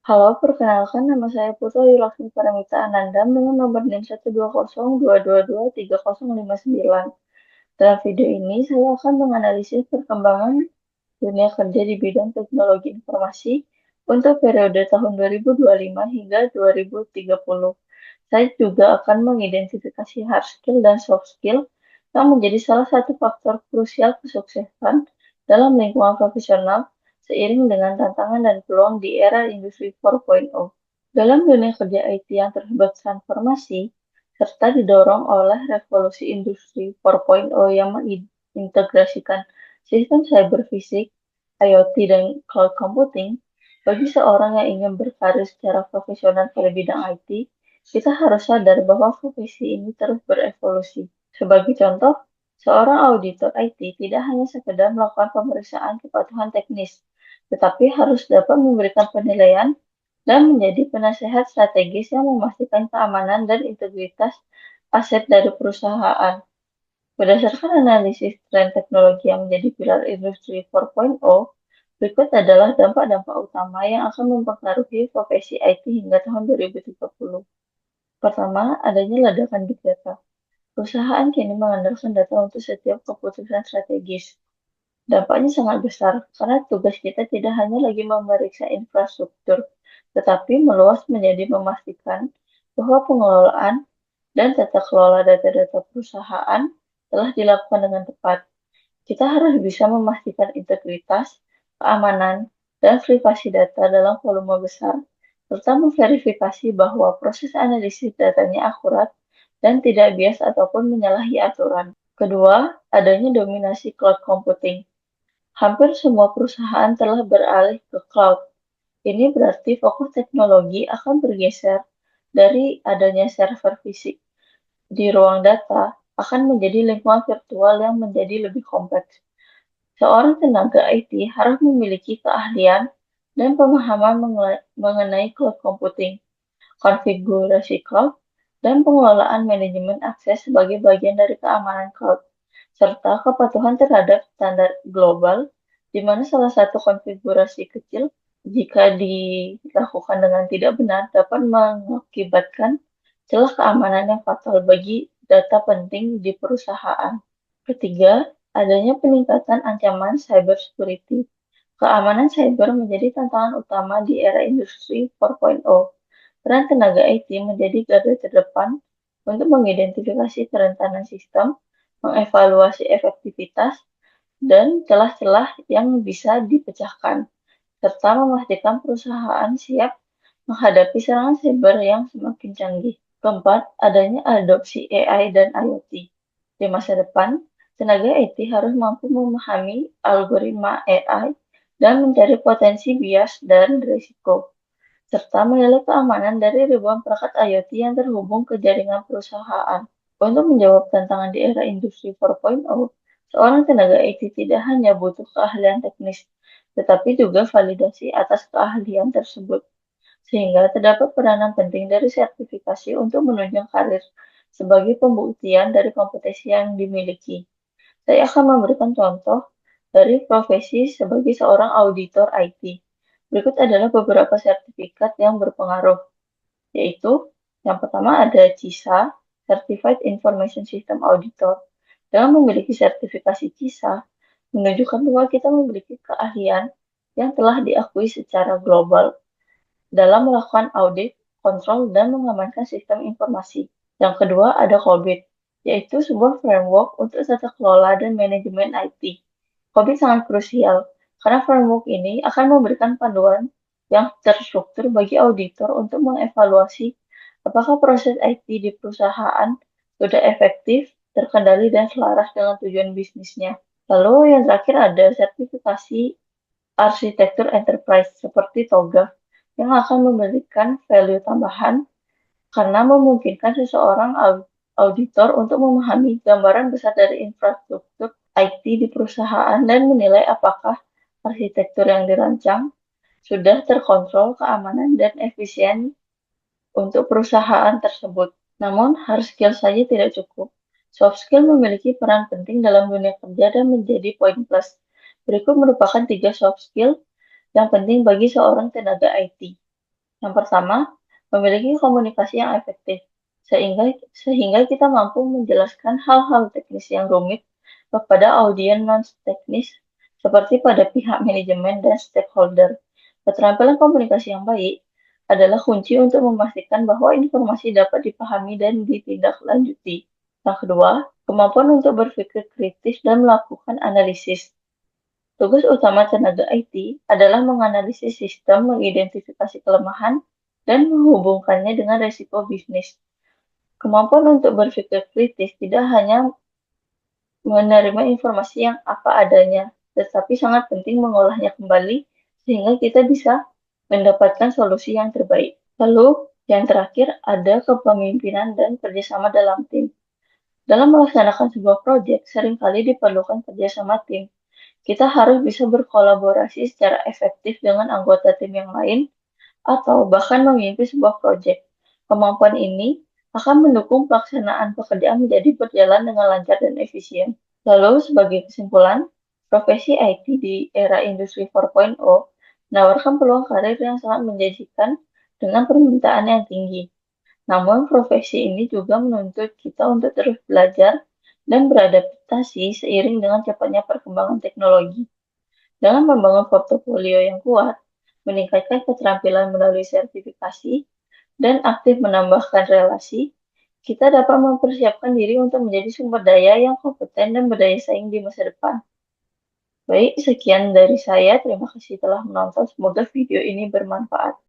Halo, perkenalkan nama saya Putri Laksmi Paramita Ananda dengan nomor NIM 12022230059. Dalam video ini, saya akan menganalisis perkembangan dunia kerja di bidang teknologi informasi untuk periode tahun 2025 hingga 2030. Saya juga akan mengidentifikasi hard skill dan soft skill yang menjadi salah satu faktor krusial kesuksesan dalam lingkungan profesional seiring dengan tantangan dan peluang di era industri 4.0. Dalam dunia kerja IT yang terlibat transformasi, serta didorong oleh revolusi industri 4.0 yang mengintegrasikan sistem cyber fisik, IoT, dan cloud computing, bagi seorang yang ingin berkarir secara profesional pada bidang IT, kita harus sadar bahwa profesi ini terus berevolusi. Sebagai contoh, seorang auditor IT tidak hanya sekedar melakukan pemeriksaan kepatuhan teknis, tetapi harus dapat memberikan penilaian dan menjadi penasehat strategis yang memastikan keamanan dan integritas aset dari perusahaan. Berdasarkan analisis tren teknologi yang menjadi pilar industri 4.0, berikut adalah dampak-dampak utama yang akan mempengaruhi profesi IT hingga tahun 2030. Pertama, adanya ledakan big data. Perusahaan kini mengandalkan data untuk setiap keputusan strategis. Dampaknya sangat besar karena tugas kita tidak hanya lagi memeriksa infrastruktur, tetapi meluas menjadi memastikan bahwa pengelolaan dan tata kelola data-data perusahaan telah dilakukan dengan tepat. Kita harus bisa memastikan integritas, keamanan, dan privasi data dalam volume besar, serta memverifikasi bahwa proses analisis datanya akurat dan tidak bias ataupun menyalahi aturan. Kedua, adanya dominasi cloud computing. Hampir semua perusahaan telah beralih ke cloud. Ini berarti fokus teknologi akan bergeser dari adanya server fisik di ruang data akan menjadi lingkungan virtual yang menjadi lebih kompleks. Seorang tenaga IT harus memiliki keahlian dan pemahaman mengenai cloud computing, konfigurasi cloud, dan pengelolaan manajemen akses sebagai bagian dari keamanan cloud, serta kepatuhan terhadap standar global, di mana salah satu konfigurasi kecil jika dilakukan dengan tidak benar dapat mengakibatkan celah keamanan yang fatal bagi data penting di perusahaan. Ketiga, adanya peningkatan ancaman cybersecurity. Keamanan cyber menjadi tantangan utama di era industri 4.0. Peran tenaga IT menjadi garda terdepan untuk mengidentifikasi kerentanan sistem, mengevaluasi efektivitas, dan celah-celah yang bisa dipecahkan, serta memastikan perusahaan siap menghadapi serangan cyber yang semakin canggih. Keempat, adanya adopsi AI dan IoT. Di masa depan, tenaga IT harus mampu memahami algoritma AI dan mencari potensi bias dan risiko, serta menilai keamanan dari ribuan perangkat IoT yang terhubung ke jaringan perusahaan. Untuk menjawab tantangan di era industri 4.0, seorang tenaga IT tidak hanya butuh keahlian teknis, tetapi juga validasi atas keahlian tersebut, sehingga terdapat peranan penting dari sertifikasi untuk menunjang karir sebagai pembuktian dari kompetensi yang dimiliki. Saya akan memberikan contoh dari profesi sebagai seorang auditor IT. Berikut adalah beberapa sertifikat yang berpengaruh, yaitu yang pertama ada CISA, Certified Information System Auditor. Dengan memiliki sertifikasi CISA, menunjukkan bahwa kita memiliki keahlian yang telah diakui secara global dalam melakukan audit, kontrol, dan mengamankan sistem informasi. Yang kedua ada COBIT, yaitu sebuah framework untuk tata kelola dan manajemen IT. COBIT sangat krusial, karena framework ini akan memberikan panduan yang terstruktur bagi auditor untuk mengevaluasi apakah proses IT di perusahaan sudah efektif, terkendali, dan selaras dengan tujuan bisnisnya. Lalu yang terakhir ada sertifikasi arsitektur enterprise seperti TOGAF yang akan memberikan value tambahan karena memungkinkan seseorang auditor untuk memahami gambaran besar dari infrastruktur IT di perusahaan dan menilai apakah arsitektur yang dirancang sudah terkontrol keamanan dan efisien untuk perusahaan tersebut. Namun, hard skill saja tidak cukup. Soft skill memiliki peran penting dalam dunia kerja dan menjadi poin plus. Berikut merupakan 3 soft skill yang penting bagi seorang tenaga IT. Yang pertama, memiliki komunikasi yang efektif, sehingga kita mampu menjelaskan hal-hal teknis yang rumit kepada audiens non-teknis seperti pada pihak manajemen dan stakeholder. Keterampilan komunikasi yang baik adalah kunci untuk memastikan bahwa informasi dapat dipahami dan ditindaklanjuti. Yang kedua, kemampuan untuk berpikir kritis dan melakukan analisis. Tugas utama tenaga IT adalah menganalisis sistem, mengidentifikasi kelemahan, dan menghubungkannya dengan resiko bisnis. Kemampuan untuk berpikir kritis tidak hanya menerima informasi yang apa adanya, tetapi sangat penting mengolahnya kembali sehingga kita bisa mendapatkan solusi yang terbaik. Lalu, yang terakhir ada kepemimpinan dan kerjasama dalam tim. Dalam melaksanakan sebuah proyek, seringkali diperlukan kerjasama tim. Kita harus bisa berkolaborasi secara efektif dengan anggota tim yang lain atau bahkan memimpin sebuah proyek. Kemampuan ini akan mendukung pelaksanaan pekerjaan menjadi berjalan dengan lancar dan efisien. Lalu, sebagai kesimpulan, profesi IT di era industri 4.0 menawarkan peluang karir yang sangat menjanjikan dengan permintaan yang tinggi. Namun, profesi ini juga menuntut kita untuk terus belajar dan beradaptasi seiring dengan cepatnya perkembangan teknologi. Dengan membangun portofolio yang kuat, meningkatkan keterampilan melalui sertifikasi, dan aktif menambahkan relasi, kita dapat mempersiapkan diri untuk menjadi sumber daya yang kompeten dan berdaya saing di masa depan. Baik, sekian dari saya. Terima kasih telah menonton. Semoga video ini bermanfaat.